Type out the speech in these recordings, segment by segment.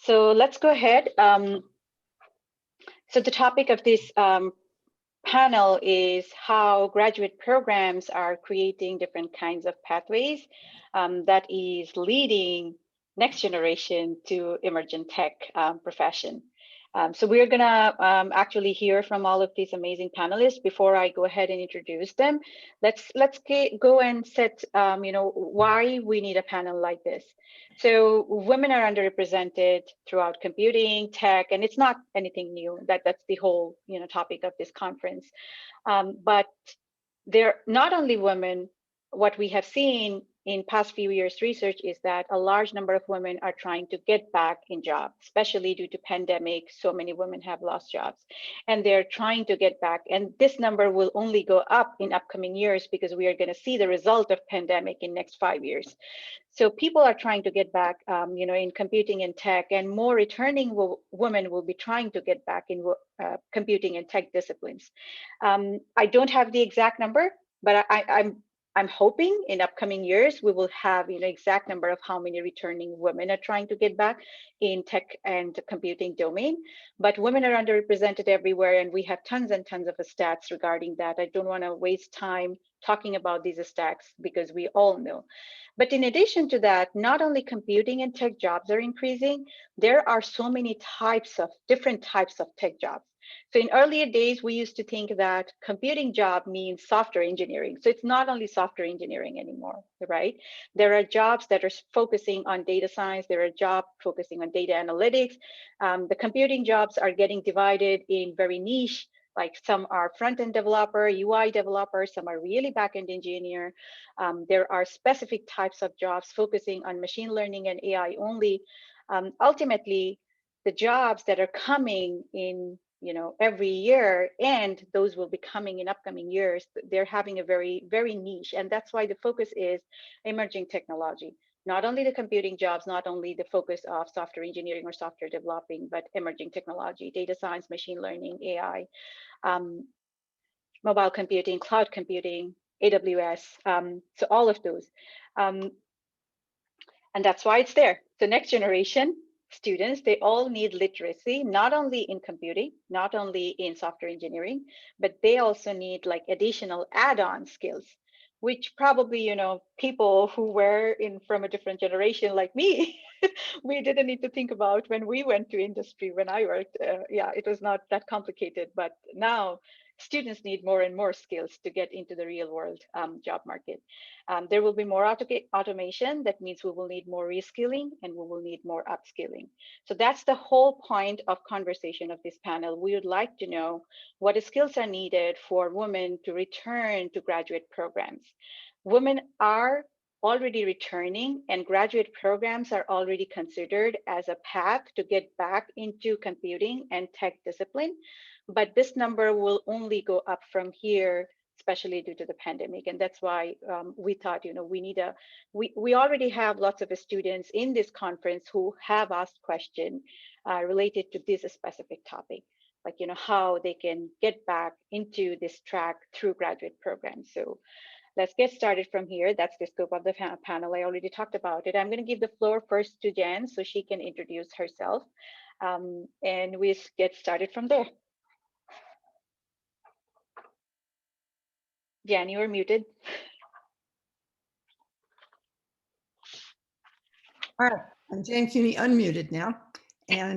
So let's go ahead. So the topic of this panel is how graduate programs are creating different kinds of pathways that is leading next generation to emergent tech profession. So we're gonna actually hear from all of these amazing panelists. Before I go ahead and introduce them, let's go and set why we need a panel like this. So women are underrepresented throughout computing, tech, and it's not anything new. That's the whole topic of this conference. But they're not only women. What we have seen in past few years research is that a large number of women are trying to get back in jobs, especially due to pandemic. So many women have lost jobs and they're trying to get back. And this number will only go up in upcoming years because we are going to see the result of pandemic in next 5 years. So people are trying to get back, in computing and tech, and more returning women will be trying to get back in computing and tech disciplines. I don't have the exact number, but I'm hoping in upcoming years we will have exact number of how many returning women are trying to get back in tech and computing domain. But women are underrepresented everywhere, and we have tons and tons of stats regarding that. I don't want to waste time talking about these stats because we all know. But in addition to that, not only computing and tech jobs are increasing, there are so many different types of tech jobs. So in earlier days, we used to think that computing job means software engineering. So it's not only software engineering anymore, right? There are jobs that are focusing on data science. There are jobs focusing on data analytics. The computing jobs are getting divided in very niche, like some are front-end developer, UI developer, some are really back-end engineer. There are specific types of jobs focusing on machine learning and AI only. Ultimately, the jobs that are coming in every year, and those will be coming in upcoming years, they're having a very, very niche. And that's why the focus is emerging technology. Not only the computing jobs, not only the focus of software engineering or software developing, but emerging technology, data science, machine learning, AI, mobile computing, cloud computing, AWS, so all of those. And that's why it's there. The next generation students, they all need literacy, not only in computing, not only in software engineering, but they also need like additional add-on skills, which probably, people who were from a different generation like me, we didn't need to think about when we went to industry, when I worked. It was not that complicated, but now students need more and more skills to get into the real world job market. There will be more automation. That means we will need more reskilling and we will need more upskilling. So that's the whole point of conversation of this panel. We would like to know what skills are needed for women to return to graduate programs. Women are already returning, and graduate programs are already considered as a path to get back into computing and tech discipline. But this number will only go up from here, especially due to the pandemic. And that's why we thought, we already have lots of students in this conference who have asked questions related to this specific topic, like, how they can get back into this track through graduate programs. So let's get started from here. That's the scope of the panel. I already talked about it. I'm going to give the floor first to Jan so she can introduce herself. And we get started from there. Jan, you are muted. All right, I'm Jan Cuny, unmuted now. And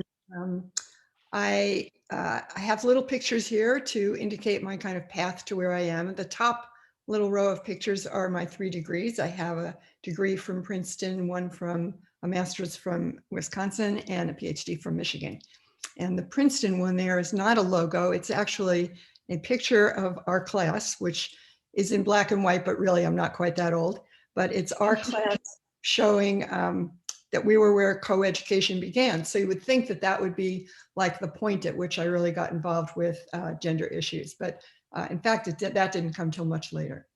I have little pictures here to indicate my kind of path to where I am. At the top little row of pictures are my 3 degrees. I have a degree from Princeton, one from a master's from Wisconsin, and a PhD from Michigan. And the Princeton one there is not a logo. It's actually a picture of our class, which is in black and white, but really I'm not quite that old. But it's our class showing that we were where coeducation began. So you would think that that would be like the point at which I really got involved with gender issues. But in fact, that didn't come till much later.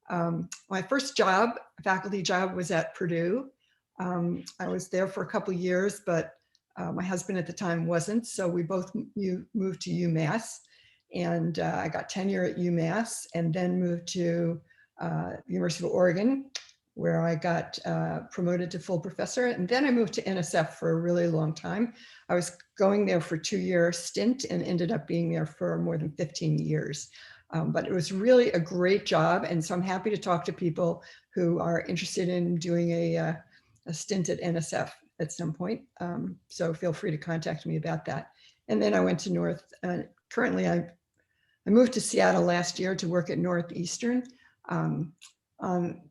My first job, faculty job, was at Purdue. I was there for a couple of years, but my husband at the time wasn't. So we both moved to UMass. And I got tenure at UMass and then moved to University of Oregon where I got promoted to full professor. And then I moved to NSF for a really long time. I was going there for a 2-year stint and ended up being there for more than 15 years. But it was really a great job. And so I'm happy to talk to people who are interested in doing a stint at NSF at some point. So feel free to contact me about that. And then I went to currently I moved to Seattle last year to work at Northeastern on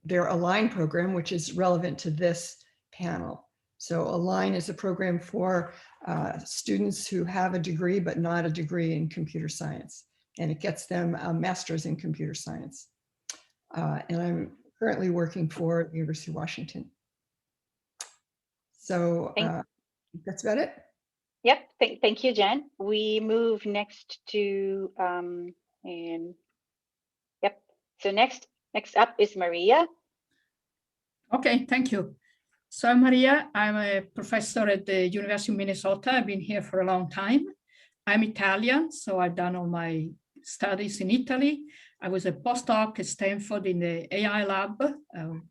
their Align program, which is relevant to this panel. So Align is a program for students who have a degree, but not a degree in computer science. And it gets them a master's in computer science. And I'm currently working for the University of Washington. So that's about it. Yep, thank you, Jen. We move next to, and yep, so next up is Maria. Okay, thank you. So I'm Maria. I'm a professor at the University of Minnesota. I've been here for a long time. I'm Italian, so I've done all my studies in Italy. I was a postdoc at Stanford in the AI lab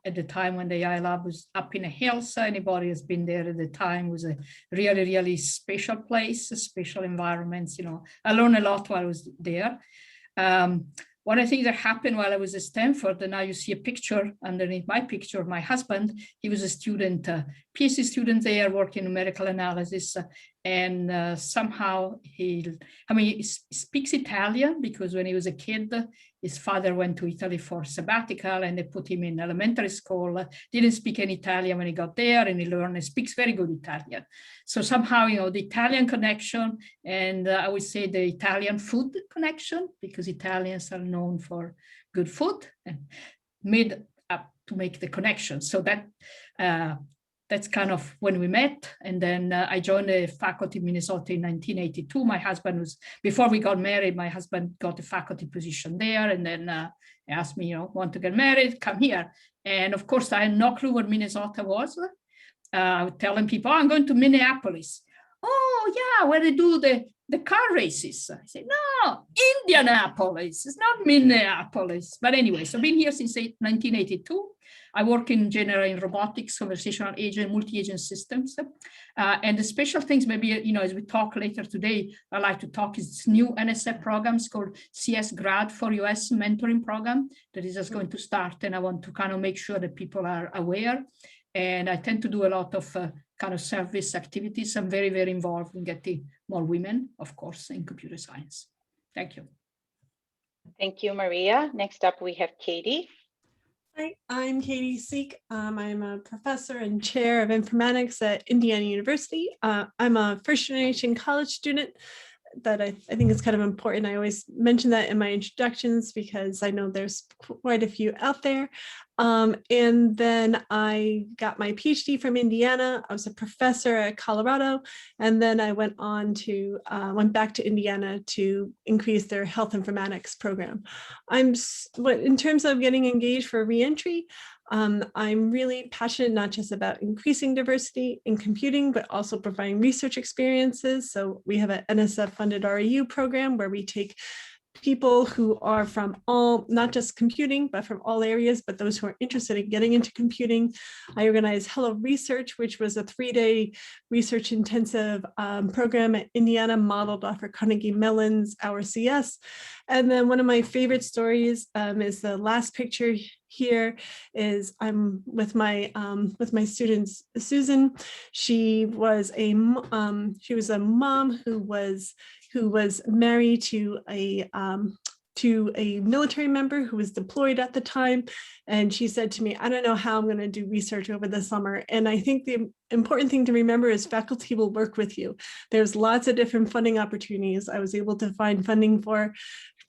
at the time when the AI lab was up in the hills. Anybody who's been there at the time, was a really, really special place, special environments. You know, I learned a lot while I was there. One of the things that happened while I was at Stanford, and now you see a picture underneath my picture, my husband, he was a student, PhD student there working in numerical analysis. And somehow he speaks Italian because when he was a kid, his father went to Italy for sabbatical and they put him in elementary school, didn't speak any Italian when he got there, and he learned and speaks very good Italian. So somehow, you know, the Italian connection, and I would say the Italian food connection, because Italians are known for good food, and made up to make the connection. So that that's kind of when we met. And then I joined the faculty in Minnesota in 1982. My husband was, before we got married, my husband got a faculty position there. And then he asked me, you know, want to get married, come here. And of course, I had no clue what Minnesota was. I was telling people, oh, I'm going to Minneapolis. Oh, yeah, where they do the car races. I said, no, Indianapolis. It's not Minneapolis. But anyway, so I've been here since 1982. I work in general in robotics, conversational agent, multi-agent systems. And the special things, maybe, you know, as we talk later today, I like to talk is this new NSF program. It's called CS Grad for US mentoring program that is just going to start. And I want to kind of make sure that people are aware. And I tend to do a lot of kind of service activities. I'm very, very involved in getting more women, of course, in computer science. Thank you. Thank you, Maria. Next up, we have Katie. Hi, I'm Katie Seek. I'm a professor and chair of informatics at Indiana University. I'm a first generation college student that I think is kind of important. I always mention that in my introductions because I know there's quite a few out there. And then I got my PhD from Indiana. I was a professor at Colorado, and then I went back to Indiana to increase their health informatics program. In terms of getting engaged for reentry, I'm really passionate not just about increasing diversity in computing, but also providing research experiences. So we have an NSF-funded REU program where we take people who are from all, not just computing, but from all areas, but those who are interested in getting into computing. I organized Hello Research, which was a 3-day research intensive program at Indiana modeled off of Carnegie Mellon's Our CS. And then one of my favorite stories is the last picture here is I'm with my student Susan. She was a mom who was married to a military member who was deployed at the time. And she said to me, I don't know how I'm going to do research over the summer. And I think the important thing to remember is faculty will work with you. There's lots of different funding opportunities. I was able to find funding for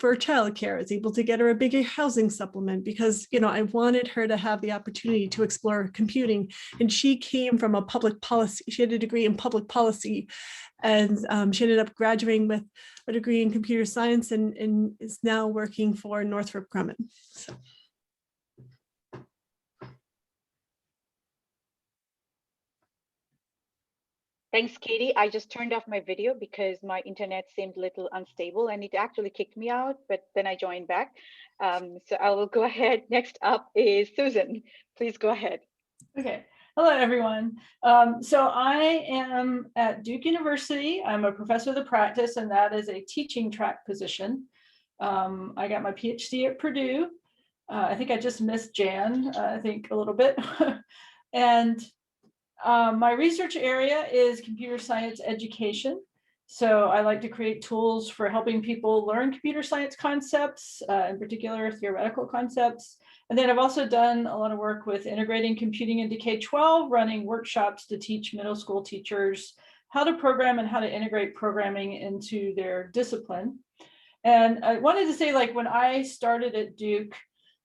childcare. I was able to get her a bigger housing supplement because, you know, I wanted her to have the opportunity to explore computing. And she came from a public policy. She had a degree in public policy, and she ended up graduating with a degree in computer science and is now working for Northrop Grumman. So. Thanks, Katie. I just turned off my video because my internet seemed a little unstable and it actually kicked me out, but then I joined back. So I will go ahead. Next up is Susan. Please go ahead. Okay. Hello, everyone. So I am at Duke University. I'm a professor of the practice, and that is a teaching track position. I got my PhD at Purdue. I think I just missed Jan, I think a little bit. And my research area is computer science education. So I like to create tools for helping people learn computer science concepts, in particular theoretical concepts. And then I've also done a lot of work with integrating computing into K-12, running workshops to teach middle school teachers how to program and how to integrate programming into their discipline. And I wanted to say, like, when I started at Duke,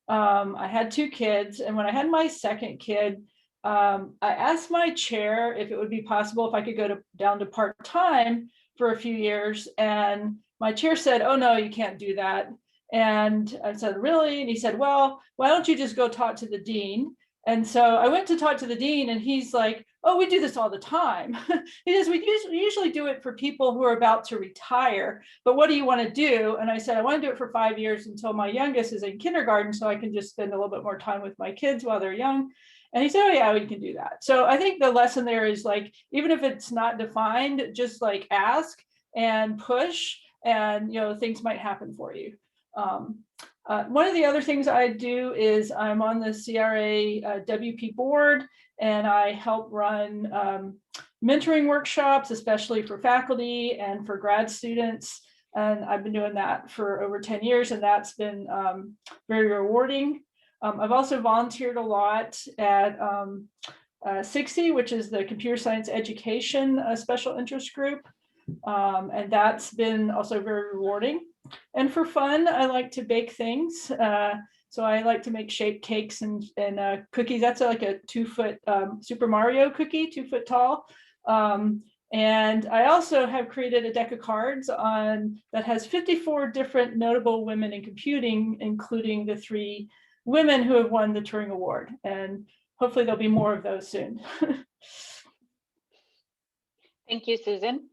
I had 2 kids. And when I had my second kid, I asked my chair if it would be possible if I could go down to part-time for a few years. And my chair said, oh, no, you can't do that. And I said, really? And he said, well, why don't you just go talk to the dean? And so I went to talk to the dean, and he's like, oh, we do this all the time. He says, we usually do it for people who are about to retire, but what do you want to do? And I said, I want to do it for 5 years until my youngest is in kindergarten, so I can just spend a little bit more time with my kids while they're young. And he said, oh yeah, we can do that. So I think the lesson there is, like, even if it's not defined, just like ask and push, and things might happen for you. One of the other things I do is I'm on the CRA WP board, and I help run mentoring workshops, especially for faculty and for grad students. And I've been doing that for over 10 years, and that's been very rewarding. I've also volunteered a lot at SIXI, which is the Computer Science Education Special Interest Group. And that's been also very rewarding. And for fun, I like to bake things. So I like to make shape cakes and cookies. That's like a 2-foot Super Mario cookie, 2 foot tall. And I also have created a deck of cards that has 54 different notable women in computing, including the 3 women who have won the Turing Award. And hopefully there'll be more of those soon. Thank you, Susan.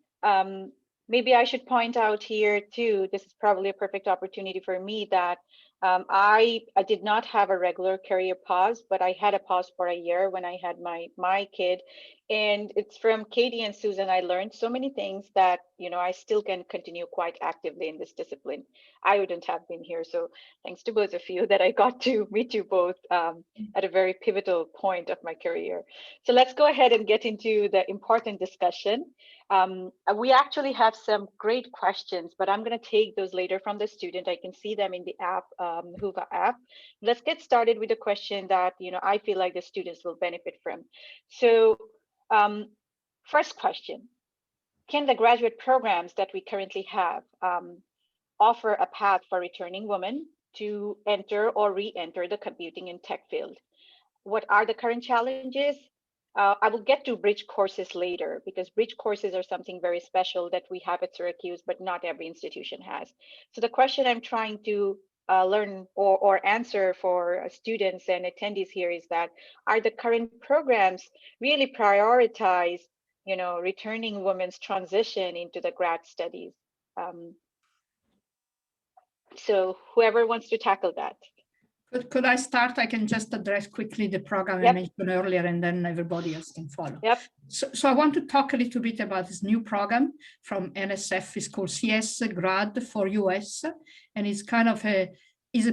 Maybe I should point out here too, this is probably a perfect opportunity for me, that I did not have a regular career pause, but I had a pause for a year when I had my kid. And it's from Katie and Susan, I learned so many things that, I still can continue quite actively in this discipline. I wouldn't have been here. So thanks to both of you that I got to meet you both at a very pivotal point of my career. So let's go ahead and get into the important discussion. We actually have some great questions, but I'm going to take those later from the student. I can see them in the app, Huga app. Let's get started with a question that I feel like the students will benefit from. So first question, can the graduate programs that we currently have offer a path for returning women to enter or re-enter the computing and tech field? What are the current challenges? I will get to bridge courses later, because bridge courses are something very special that we have at Syracuse, but not every institution has. So the question I'm trying to learn or answer for students and attendees here is that, are the current programs really prioritize, returning women's transition into the grad studies? So whoever wants to tackle that. Could I start? I can just address quickly the program I mentioned earlier, and then everybody else can follow. Yep. So I want to talk a little bit about this new program from NSF. It's called Nsf Grad for US, and it's kind of a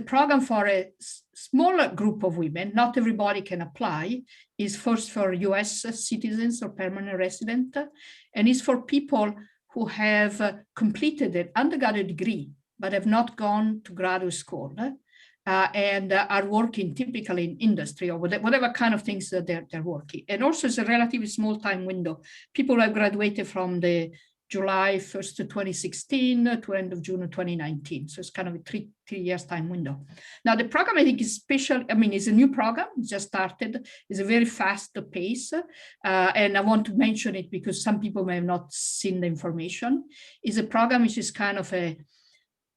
program for a smaller group of women. Not everybody can apply. It's first for US citizens or permanent resident, and it's for people who have completed an undergraduate degree but have not gone to graduate school. And are working typically in industry or whatever kind of things that they're working. And also it's a relatively small time window. People have graduated from the July 1st to 2016 to end of June of 2019. So it's kind of a three years time window. Now the program I think is special. I mean, it's a new program, it's just started. It's a very fast pace. And I want to mention it because some people may have not seen the information. It's a program which is kind of a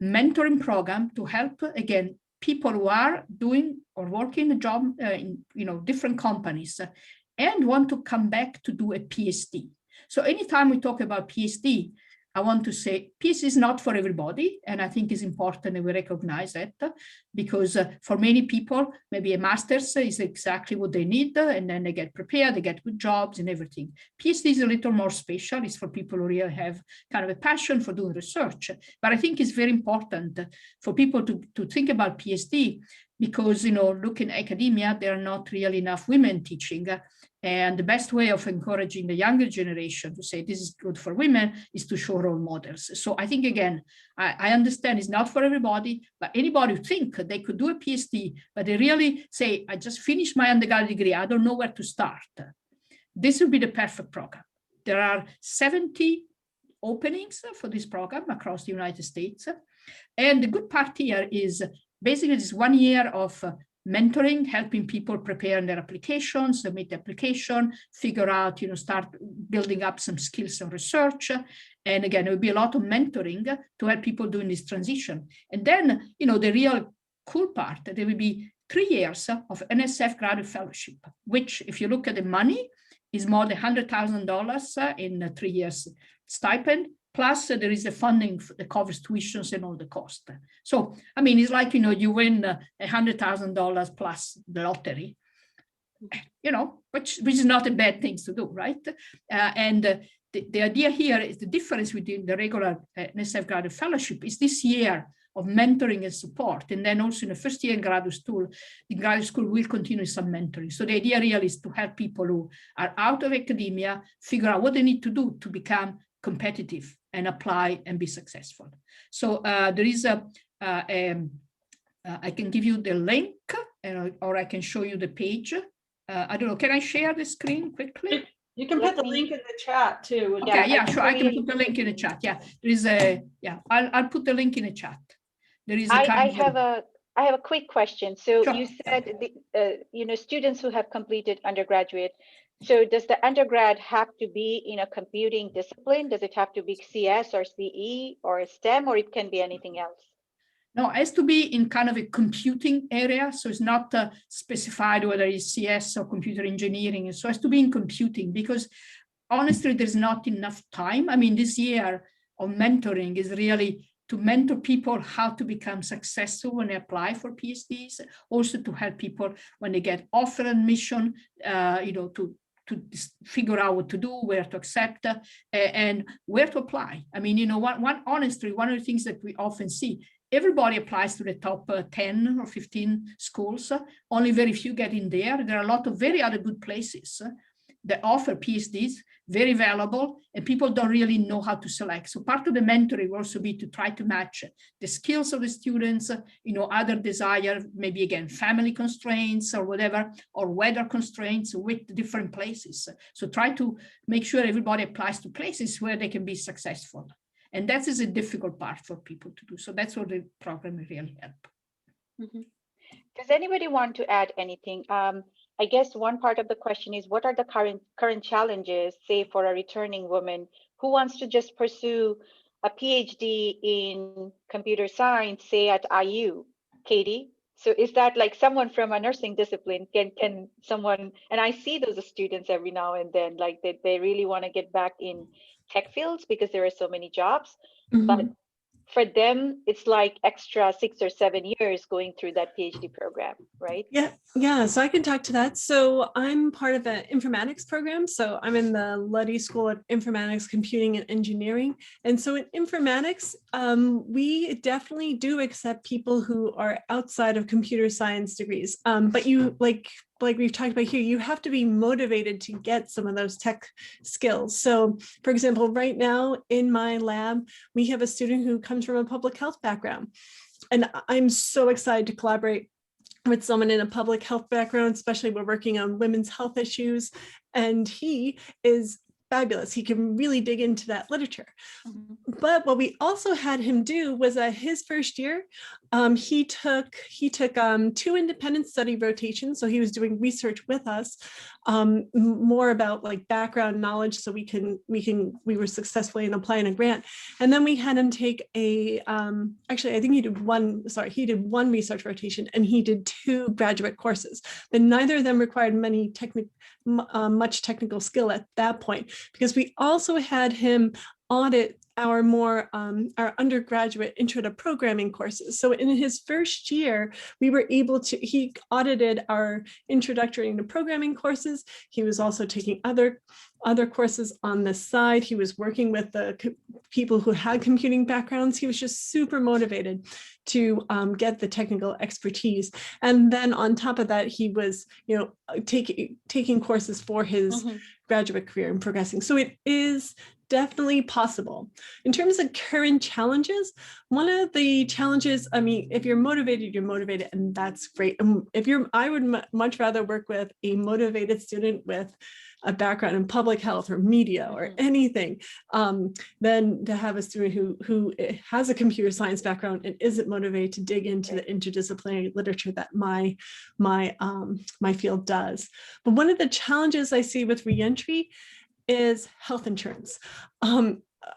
mentoring program to help, again, people who are doing or working a job in different companies and want to come back to do a PhD. So anytime we talk about PhD, I want to say PhD is not for everybody. And I think it's important that we recognize that, because for many people, maybe a master's is exactly what they need. And then they get prepared, they get good jobs and everything. PhD is a little more special. It's for people who really have kind of a passion for doing research. But I think it's very important for people to think about PhD, because, you know, look in academia, there are not really enough women teaching. And the best way of encouraging the younger generation to say this is good for women is to show role models. So I think, again, I understand it's not for everybody, but anybody who think they could do a PhD, but they really say, I just finished my undergraduate degree, I don't know where to start. This would be the perfect program. There are 70 openings for this program across the United States. And the good part here is basically this 1 year of mentoring, helping people prepare their applications, submit the application, figure out, you know, start building up some skills and research. And again, it will be a lot of mentoring to help people doing this transition. And then, you know, the real cool part, there will be 3 years of Nsf Graduate Fellowship, which, if you look at the money, is more than $100,000 in 3 years stipend. Plus, there is the funding that covers tuitions and all the cost. So, I mean, it's like, you know, you win $100,000 plus the lottery, you know, which is not a bad thing to do, right? The idea here is the difference between the regular Nsf Graduate Fellowship is this year of mentoring and support. And then also in the first year in graduate school, the graduate school will continue some mentoring. So the idea really is to help people who are out of academia figure out what they need to do to become competitive and apply and be successful. So there is I can give you the link, or I can show you the page. I don't know, can I share the screen quickly? You can put the link in the chat too. Okay, yeah, sure, I can put the link in the chat. Yeah, there is a, yeah, I'll put the link in the chat. There is a I have a quick question. So Sure. you said, you know, students who have completed undergraduate. So does the undergrad have to be in a computing discipline? Does it have to be CS or CE or STEM, or it can be anything else? No, it has to be in kind of a computing area. So it's not specified whether it's CS or computer engineering. So it has to be in computing, because honestly, there's not enough time. I mean, this year of mentoring is really to mentor people how to become successful when they apply for PhDs, also to help people when they get offered admission, you know, to figure out what to do, where to accept, and where to apply. I mean, you know, honestly, one of the things that we often see, everybody applies to the top 10 or 15 schools. Only very few get in there. There are a lot of very other good places that offer PhDs, very valuable, and people don't really know how to select. So part of the mentoring will also be to try to match the skills of the students, you know, other desire, maybe again, family constraints or whatever, or weather constraints with different places. So try to make sure everybody applies to places where they can be successful. And that is a difficult part for people to do. So that's what the program really help. Mm-hmm. Does anybody want to add anything? I guess one part of the question is, what are the current challenges, say, for a returning woman who wants to just pursue a PhD in computer science, say at IU, Katie? So is that like someone from a nursing discipline, can someone, and I see those students every now and then, like they really want to get back in tech fields because there are so many jobs, but for them, it's like extra 6 or 7 years going through that PhD program, right? Yeah. So I can talk to that. So I'm part of an informatics program. So I'm in the Luddy School of Informatics, Computing, and Engineering. And so in informatics, we definitely do accept people who are outside of computer science degrees. But you, like we've talked about here, you have to be motivated to get some of those tech skills. So for example, right now in my lab, we have a student who comes from a public health background. And I'm so excited to collaborate with someone in a public health background, especially we're working on women's health issues. And he is fabulous. He can really dig into that literature. But what we also had him do was his first year, he took 2 independent study rotations. So he was doing research with us. more about like background knowledge, so we were successfully in applying a grant. And then we had him take a actually I think he did one research rotation, and he did 2 graduate courses, but neither of them required much technical skill at that point, because we also had him audit our our undergraduate intro to programming courses. So in his first year, we were able to, he audited our introductory to programming courses. He was also taking other courses on the side. He was working with the people who had computing backgrounds. He was just super motivated to get the technical expertise. And then on top of that, he was, taking courses for his graduate career and progressing. So it is definitely possible. In terms of current challenges, one of the challenges, I mean, if you're motivated, and that's great. I would much rather work with a motivated student with a background in public health or media or anything, than to have a student who has a computer science background and isn't motivated to dig into the interdisciplinary literature that my field does. But one of the challenges I see with reentry is health insurance.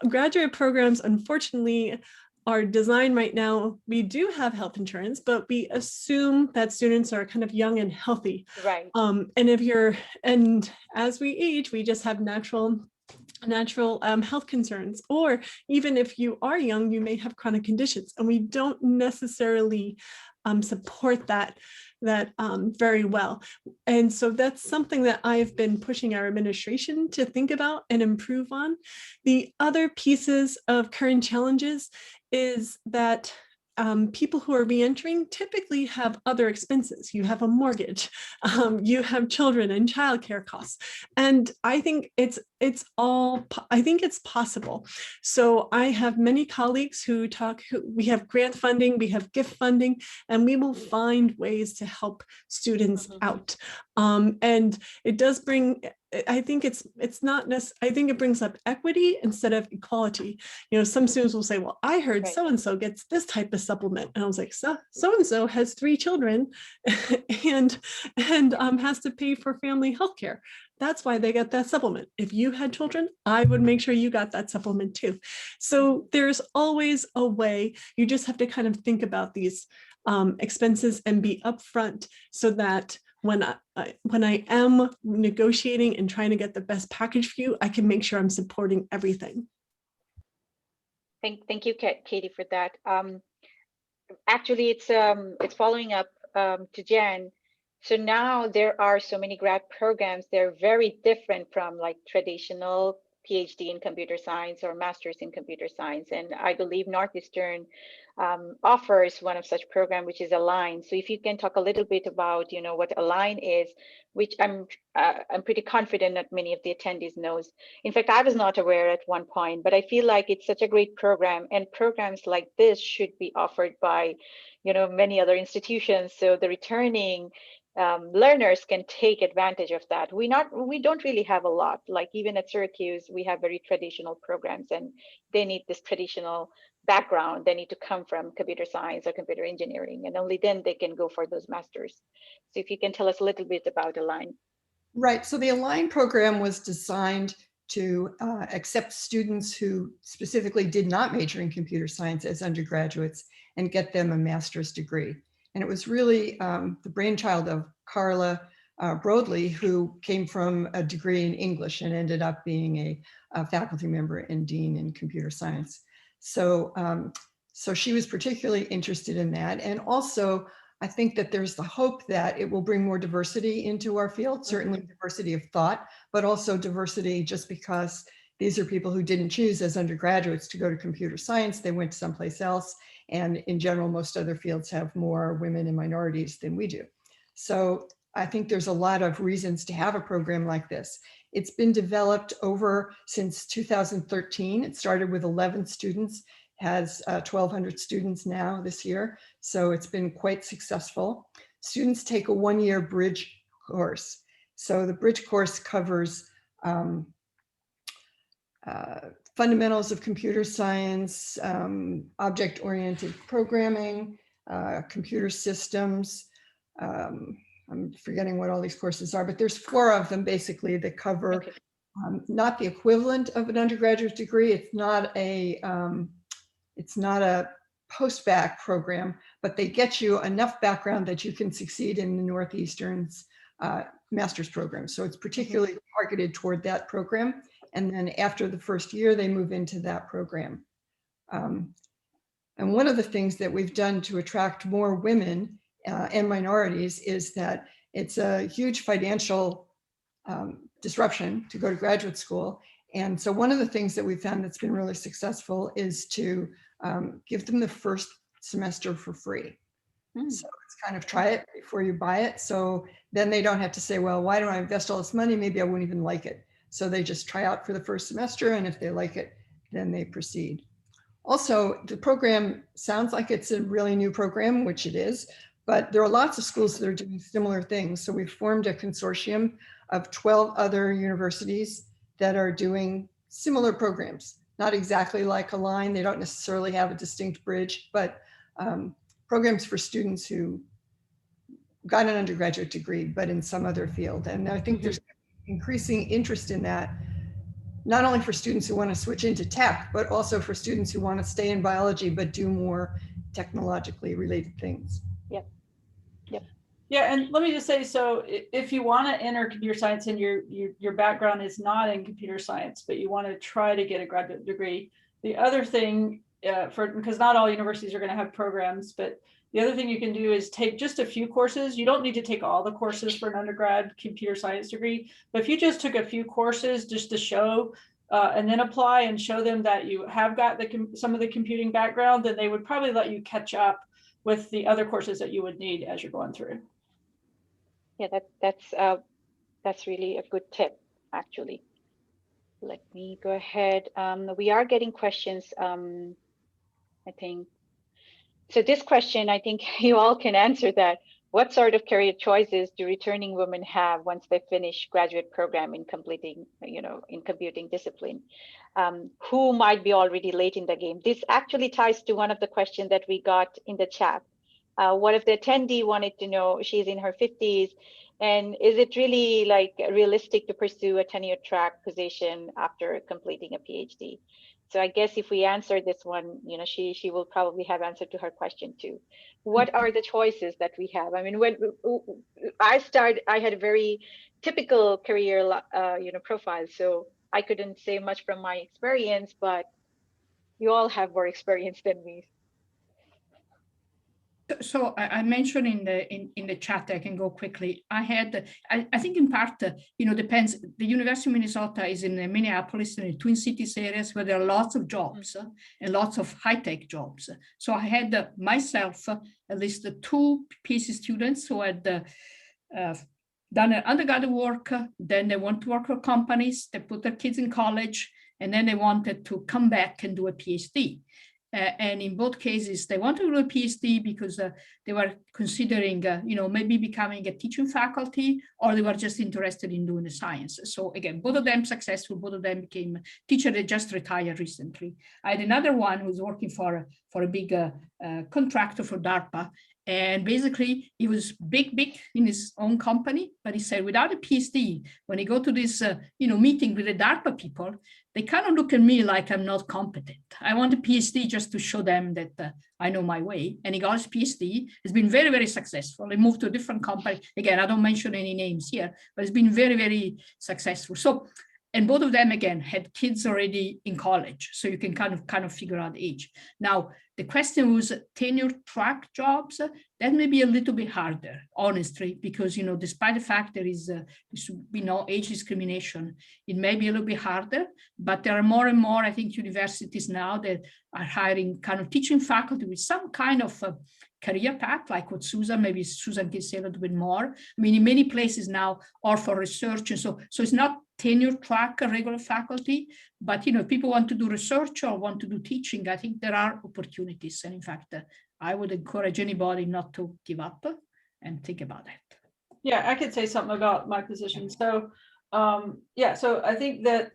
Graduate programs, unfortunately, are designed right now. We do have health insurance, but we assume that students are kind of young and healthy. Right. And as we age, we just have natural health concerns, or even if you are young, you may have chronic conditions, and we don't necessarily support that very well. And so that's something that I've been pushing our administration to think about and improve on. The other pieces of current challenges is that people who are reentering typically have other expenses. You have a mortgage, you have children and childcare costs. And I think it's possible. So I have many colleagues who we have grant funding, we have gift funding, and we will find ways to help students out. And it does bring, I think it brings up equity instead of equality. Some students will say, well, I heard so-and-so gets this type of supplement. And I was like, so-and-so has 3 children and has to pay for family health care. That's why they get that supplement. If you had children, I would make sure you got that supplement too. So there's always a way. You just have to kind of think about these expenses and be upfront, so that when I am negotiating and trying to get the best package for you, I can make sure I'm supporting everything. Thank you, Katie, for that. Actually, it's following up to Jen. So now there are so many grad programs. They're very different from like traditional PhD in computer science or master's in computer science. And I believe Northeastern offers one of such program, which is Align. So if you can talk a little bit about, what Align is, which I'm pretty confident that many of the attendees knows. In fact, I was not aware at one point, but I feel like it's such a great program, and programs like this should be offered by, many other institutions. So the returning learners can take advantage of that. We don't really have a lot. Like even at Syracuse, we have very traditional programs, and they need this traditional background. They need to come from computer science or computer engineering, and only then they can go for those masters. So if you can tell us a little bit about Align. Right. So the Align program was designed to accept students who specifically did not major in computer science as undergraduates and get them a master's degree. And it was really the brainchild of Carla Broadley, who came from a degree in English and ended up being a faculty member and dean in computer science. So, so she was particularly interested in that. And also, I think that there's the hope that it will bring more diversity into our field, certainly diversity of thought, but also diversity just because these are people who didn't choose as undergraduates to go to computer science. They went someplace else. And in general, most other fields have more women and minorities than we do. So I think there's a lot of reasons to have a program like this. It's been developed since 2013. It started with 11 students, has 1,200 students now this year. So it's been quite successful. Students take a 1-year bridge course. So the bridge course covers fundamentals of computer science, object-oriented programming, computer systems. I'm forgetting what all these courses are, but there's 4 of them basically that cover Okay. not the equivalent of an undergraduate degree. It's not a post-bac program, but they get you enough background that you can succeed in the Northeastern's master's program. So it's particularly targeted toward that program. And then after the first year, they move into that program. And one of the things that we've done to attract more women and minorities is that it's a huge financial disruption to go to graduate school. And so one of the things that we found that's been really successful is to give them the first semester for free. So it's kind of try it before you buy it. So then they don't have to say, well, why do I invest all this money? Maybe I wouldn't even like it. So they just try out for the first semester. And if they like it, then they proceed. Also, the program sounds like it's a really new program, which it is, but there are lots of schools that are doing similar things. So we've formed a consortium of 12 other universities that are doing similar programs, not exactly like Align. They don't necessarily have a distinct bridge, but programs for students who got an undergraduate degree, but in some other field. And I think there's increasing interest in that, not only for students who want to switch into tech, but also for students who want to stay in biology, but do more technologically related things. Yep. Yep. Yeah, and let me just say, so if you want to enter computer science and your background is not in computer science, but you want to try to get a graduate degree, the other thing because not all universities are going to have programs, but the other thing you can do is take just a few courses. You don't need to take all the courses for an undergrad computer science degree, but if you just took a few courses just to show and then apply and show them that you have got some of the computing background, then they would probably let you catch up with the other courses that you would need as you're going through. Yeah, that's really a good tip, actually. Let me go ahead. We are getting questions, I think. So this question, I think you all can answer that. What sort of career choices do returning women have once they finish graduate program in completing, in computing discipline? Who might be already late in the game? This actually ties to one of the questions that we got in the chat. One of the attendee wanted to know, she's in her 50s, and is it really like realistic to pursue a tenure track position after completing a PhD? So I guess if we answer this one, she will probably have answer to her question too. What are the choices that we have? I mean, when I started, I had a very typical career, profile. So I couldn't say much from my experience, but you all have more experience than me. So I mentioned in the chat, I can go quickly. I think in part, depends. The University of Minnesota is in Minneapolis, in the Twin Cities areas where there are lots of jobs and lots of high-tech jobs. So I had myself, at least 2 PhD students who had done an undergraduate work, then they want to work for companies, they put their kids in college, and then they wanted to come back and do a PhD. And in both cases, they wanted to do a PhD because they were considering, maybe becoming a teaching faculty, or they were just interested in doing the science. So again, both of them successful, both of them became teacher. They just retired recently. I had another one who's working for a big contractor for DARPA. And basically, he was big in his own company, but he said, without a PhD, when he go to this, meeting with the DARPA people, they kind of look at me like I'm not competent. I want a PhD just to show them that I know my way. And he got his PhD. It's been very, very successful. He moved to a different company. Again, I don't mention any names here, but it's been very, very successful. So, and both of them, again, had kids already in college. So you can kind of figure out age. Now, the question was tenure track jobs. That may be a little bit harder, honestly, because, despite the fact there should be no age discrimination, it may be a little bit harder, but there are more and more, I think, universities now that are hiring kind of teaching faculty with some kind of career path, like what maybe Susan can say a little bit more. I mean, in many places now, or for research, and so it's not tenure track regular faculty, but if people want to do research or want to do teaching, I think there are opportunities. And in fact, I would encourage anybody not to give up and think about it. Yeah, I could say something about my position. So Yeah, so I think that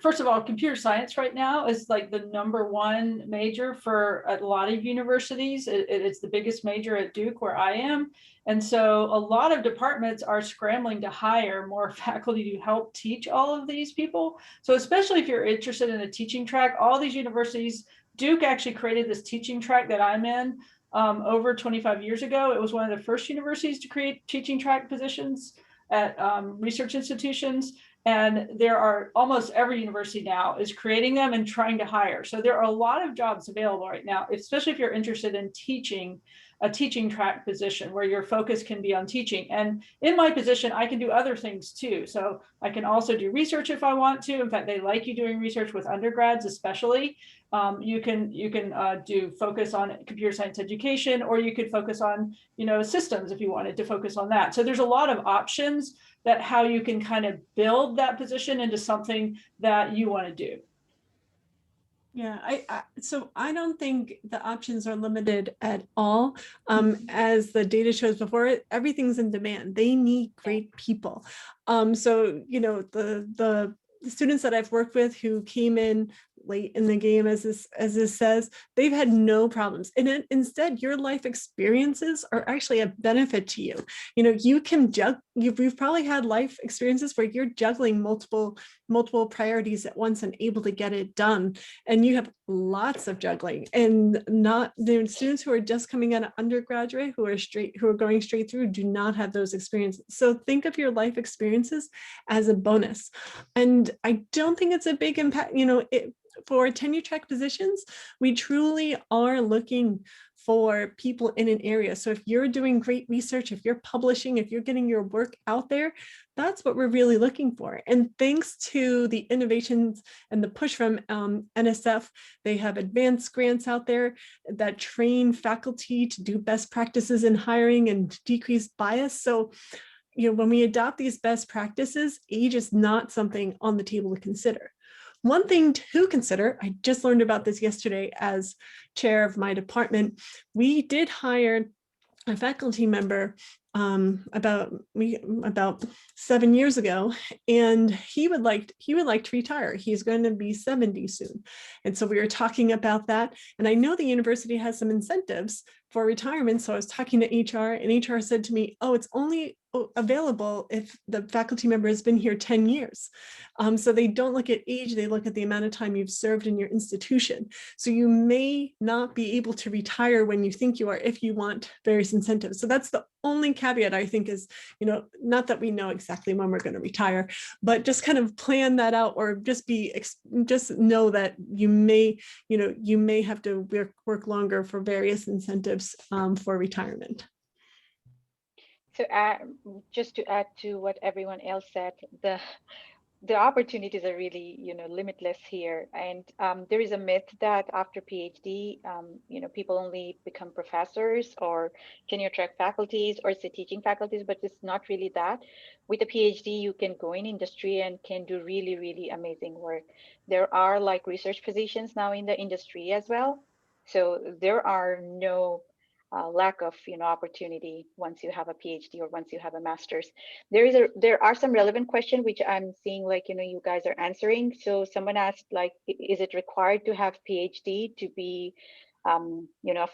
first of all, computer science right now is like the #1 major for a lot of universities. It's the biggest major at Duke where I am. And so a lot of departments are scrambling to hire more faculty to help teach all of these people. So especially if you're interested in a teaching track, all these universities, Duke actually created this teaching track that I'm in over 25 years ago. It was one of the first universities to create teaching track positions at research institutions. And there are almost every university now is creating them and trying to hire. So there are a lot of jobs available right now, especially if you're interested in teaching, a teaching track position where your focus can be on teaching. And in my position, I can do other things too. So I can also do research if I want to. In fact, they like you doing research with undergrads, especially. You can do focus on computer science education, or you could focus on, systems if you wanted to focus on that. So there's a lot of options that how you can kind of build that position into something that you want to do. Yeah, so I don't think the options are limited at all. As the data shows before, everything's in demand. They need great people. So the students that I've worked with who came in late in the game, as this says, they've had no problems. And instead, your life experiences are actually a benefit to you. You can juggle. You've probably had life experiences where you're juggling multiple priorities at once and able to get it done. And you have lots of juggling, and not the students who are just coming out of undergraduate who are going straight through do not have those experiences. So think of your life experiences as a bonus. And I don't think it's a big impact. For tenure track positions, we truly are looking for people in an area. So if you're doing great research, if you're publishing, if you're getting your work out there, that's what we're really looking for. And thanks to the innovations and the push from NSF, they have advanced grants out there that train faculty to do best practices in hiring and decrease bias. So when we adopt these best practices, age is not something on the table to consider. One thing to consider, I just learned about this yesterday as chair of my department, we did hire a faculty member about 7 years ago, and he would like to retire. He's going to be 70 soon. And so we were talking about that. And I know the university has some incentives for retirement. So I was talking to HR, and HR said to me, oh, it's only available if the faculty member has been here 10 years. So they don't look at age, they look at the amount of time you've served in your institution. So you may not be able to retire when you think you are if you want various incentives. So that's the only caveat I think is, not that we know exactly when we're going to retire, but just kind of plan that out, or just know that you may have to work longer for various incentives for retirement. So just to add to what everyone else said, the opportunities are really, limitless here. And there is a myth that after PhD, people only become professors or tenure track faculties or teaching faculties, but it's not really that. With a PhD, you can go in industry and can do really, really amazing work. There are like research positions now in the industry as well. So there are no lack of opportunity once you have a PhD or once you have a master's. There are some relevant questions which I'm seeing like you guys are answering. So someone asked like, is it required to have PhD to be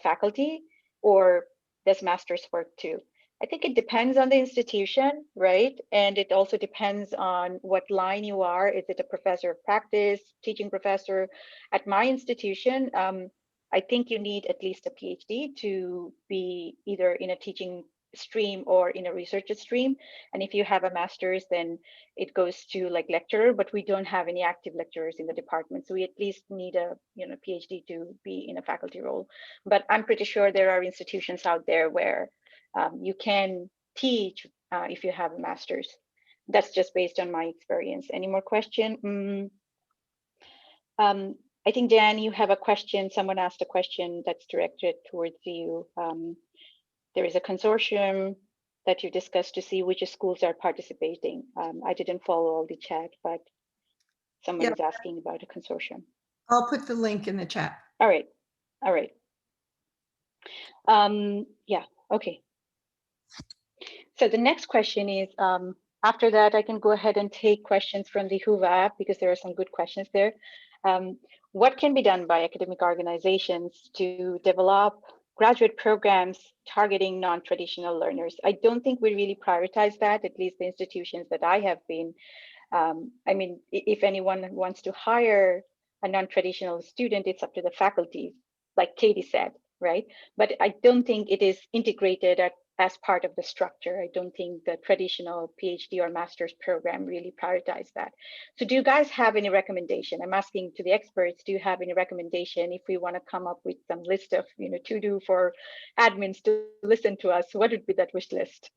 faculty, or does master's work too? I think it depends on the institution, right? And it also depends on what line you are. Is it a professor of practice, teaching professor? At my institution, I think you need at least a PhD to be either in a teaching stream or in a research stream. And if you have a master's, then it goes to like lecturer, but we don't have any active lecturers in the department. So we at least need a PhD to be in a faculty role. But I'm pretty sure there are institutions out there where you can teach if you have a master's. That's just based on my experience. Any more question? I think, Dan, you have a question. Someone asked a question that's directed towards you. There is a consortium that you discussed to see which schools are participating. I didn't follow all the chat, but someone is asking about a consortium. I'll put the link in the chat. All right. All right. Yeah, okay. So the next question is, After that, I can go ahead and take questions from the Whova app because there are some good questions there. What can be done by academic organizations to develop graduate programs targeting non-traditional learners? I don't think we really prioritize that, at least the institutions that I have been. I mean, if anyone wants to hire a non-traditional student, it's up to the faculty, like Katie said, right? But I don't think it is integrated as part of the structure. I don't think the traditional PhD or master's program really prioritize that. So do you guys have any recommendation? I'm asking to the experts, do you have any recommendation if we want to come up with some list of, to do for admins to listen to us? What would be that wish list?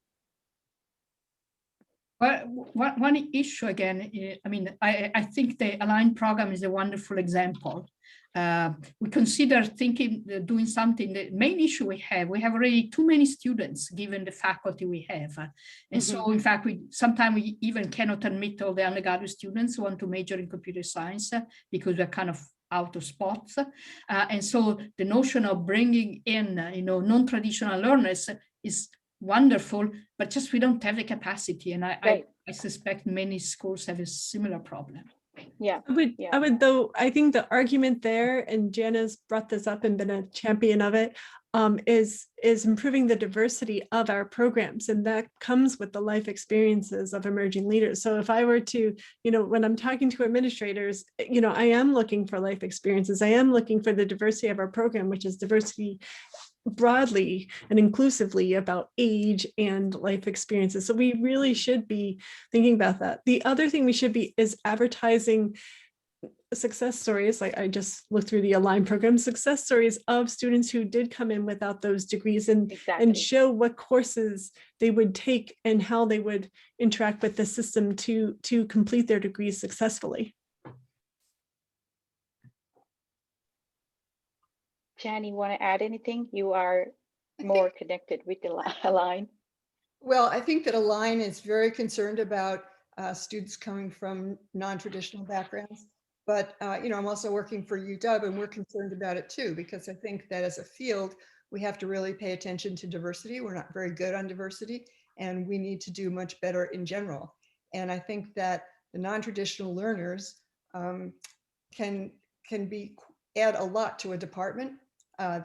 Well, one issue again, I mean, I think the Align program is a wonderful example. We consider doing something. The main issue we have already too many students given the faculty we have. And so in fact, sometimes we even cannot admit all the undergraduate students who want to major in computer science because we're kind of out of spots. And so the notion of bringing in, non-traditional learners is wonderful, but just we don't have the capacity. And I suspect many schools have a similar problem. I would though, I think the argument there, and Jana's brought this up and been a champion of it, is improving the diversity of our programs. And that comes with the life experiences of emerging leaders. So if I were to, when I'm talking to administrators, I am looking for life experiences. I am looking for the diversity of our program, which is diversity broadly and inclusively about age and life experiences. So we really should be thinking about that. The other thing we should be is advertising success stories. Like I just looked through the Align program, success stories of students who did come in without those degrees, and show what courses they would take and how they would interact with the system to complete their degrees successfully. Jan, you want to add anything? You are more connected with the Align. Well, I think that Align is very concerned about students coming from non-traditional backgrounds. But, I'm also working for UW, and we're concerned about it too, because I think that as a field, we have to really pay attention to diversity. We're not very good on diversity, and we need to do much better in general. And I think that the non-traditional learners can add a lot to a department.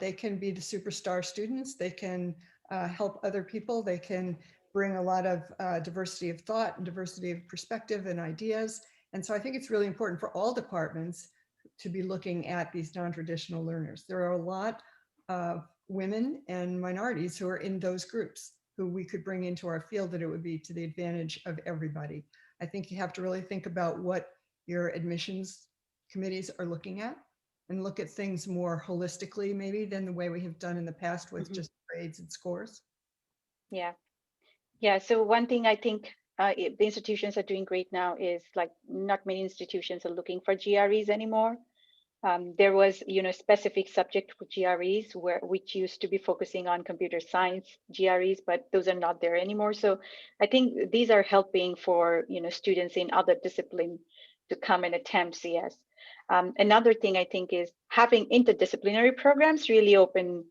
They can be the superstar students. They can help other people. They can bring a lot of diversity of thought and diversity of perspective and ideas. And so I think it's really important for all departments to be looking at these non-traditional learners. There are a lot of women and minorities who are in those groups who we could bring into our field, that it would be to the advantage of everybody. I think you have to really think about what your admissions committees are looking at, and look at things more holistically maybe than the way we have done in the past with just grades and scores. Yeah, so one thing I think the institutions are doing great now is, like, not many institutions are looking for GREs anymore. There was, specific subject for GREs which used to be focusing on computer science GREs, but those are not there anymore. So I think these are helping for, students in other disciplines to come and attempt CS. Another thing I think is having interdisciplinary programs really open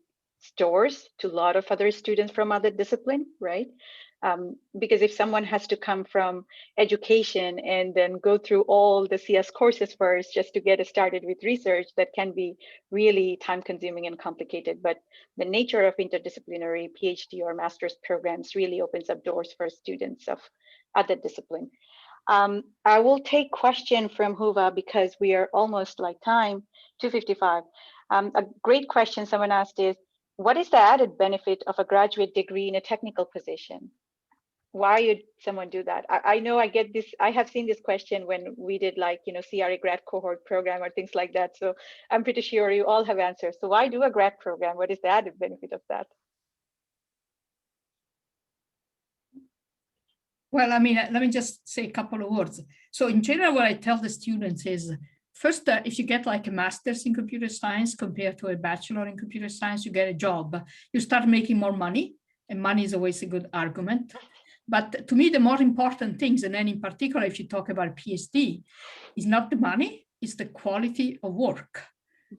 doors to a lot of other students from other disciplines, right? Because if someone has to come from education and then go through all the CS courses first just to get started with research, that can be really time consuming and complicated. But the nature of interdisciplinary PhD or master's programs really opens up doors for students of other disciplines. I will take question from Whova because we are almost like time, 2:55. A great question someone asked is, what is the added benefit of a graduate degree in a technical position? Why would someone do that? I know I get this, I have seen this question when we did, like, CRA grad cohort program or things like that. So I'm pretty sure you all have answers. So why do a grad program? What is the added benefit of that? Well, I mean, let me just say a couple of words. So in general, what I tell the students is, first, if you get like a master's in computer science compared to a bachelor in computer science, you get a job, you start making more money, and money is always a good argument. But to me, the more important things, and then in particular, if you talk about PhD, is not the money, it's the quality of work.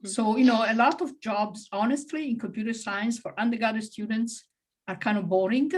So, a lot of jobs, honestly, in computer science for undergraduate students are kind of boring.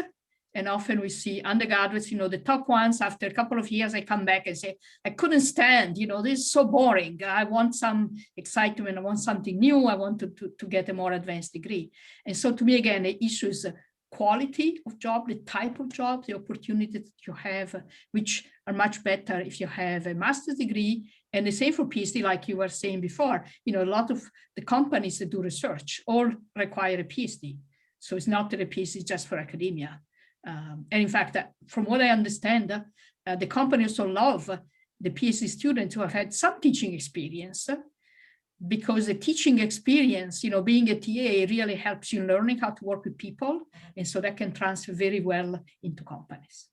And often we see undergraduates, the top ones, after a couple of years, they come back and say, I couldn't stand, this is so boring. I want some excitement. I want something new. I want to get a more advanced degree. And so to me, again, the issue is quality of job, the type of job, the opportunity that you have, which are much better if you have a master's degree. And the same for PhD, like you were saying before, a lot of the companies that do research all require a PhD. So it's not that a PhD is just for academia. And in fact, from what I understand, the company also love the PhD students who have had some teaching experience, because the teaching experience, being a TA really helps you learning how to work with people. And so that can transfer very well into companies.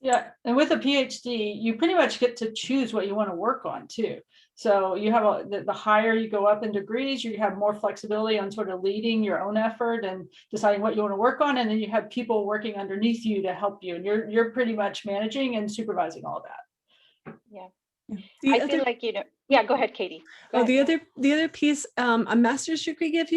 Yeah, and with a PhD, you pretty much get to choose what you want to work on too. So you have the higher you go up in degrees, you have more flexibility on sort of leading your own effort and deciding what you want to work on. And then you have people working underneath you to help you. And you're pretty much managing and supervising all of that. Yeah. The I feel like, yeah, go ahead, Katie. Go ahead. The other piece a master's degree gives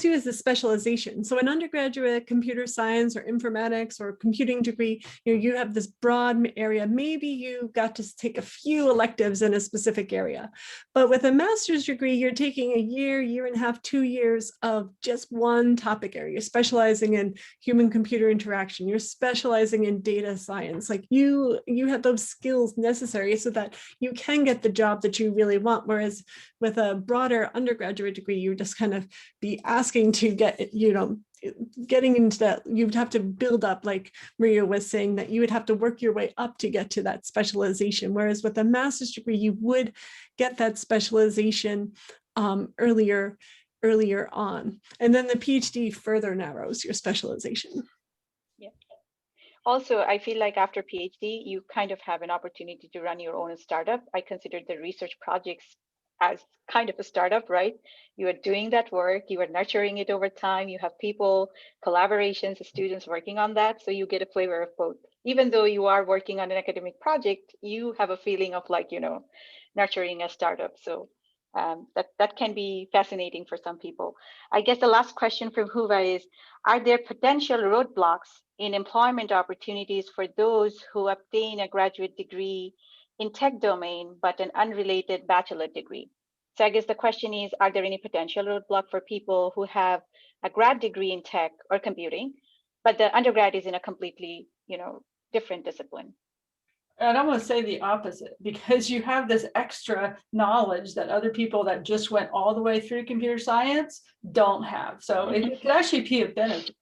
you is the specialization. So an undergraduate computer science or informatics or computing degree, you have this broad area. Maybe you got to take a few electives in a specific area, but with a master's degree, you're taking a year and a half, 2 years of just one topic area. You're specializing in human computer interaction. You're specializing in data science. Like you have those skills necessary so that you can get the job that you really want. Whereas with a broader undergraduate degree, you just kind of be asking to get, getting into that, you'd have to build up, like Maria was saying, that you would have to work your way up to get to that specialization. Whereas with a master's degree, you would get that specialization earlier on. And then the PhD further narrows your specialization. Yeah. Also, I feel like after PhD, you kind of have an opportunity to run your own startup. I consider the research projects as kind of a startup, right? You are doing that work, you are nurturing it over time, you have people, collaborations, students working on that. So you get a flavor of both. Even though you are working on an academic project, you have a feeling of like, nurturing a startup. So that can be fascinating for some people. I guess the last question from Huva is, are there potential roadblocks in employment opportunities for those who obtain a graduate degree in tech domain, but an unrelated bachelor degree? So I guess the question is, are there any potential roadblock for people who have a grad degree in tech or computing, but the undergrad is in a completely, different discipline? And I'm going to say the opposite, because you have this extra knowledge that other people that just went all the way through computer science don't have. So it could actually be a benefit.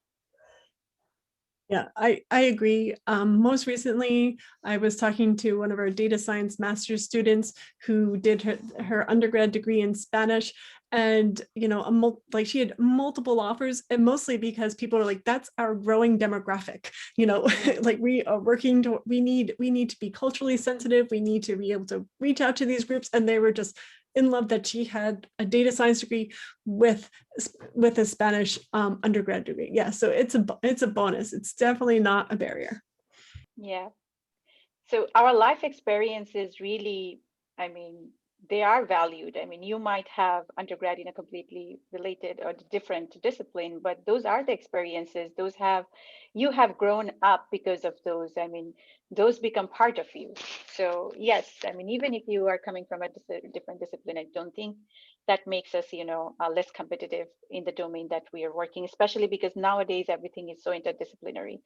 Yeah, I agree. Most recently, I was talking to one of our data science master's students who did her undergrad degree in Spanish, and like she had multiple offers, and mostly because people are like, that's our growing demographic. Like we are working to, we need to be culturally sensitive. We need to be able to reach out to these groups, and they were just in love that she had a data science degree with a Spanish undergrad degree. Yeah, so it's a bonus. It's definitely not a barrier. Yeah. So our life experiences really, they are valued. You might have undergrad in a completely related or different discipline, but those are the experiences. You have grown up because of those. Those become part of you. So yes, even if you are coming from a different discipline, I don't think that makes us, less competitive in the domain that we are working, especially because nowadays everything is so interdisciplinary.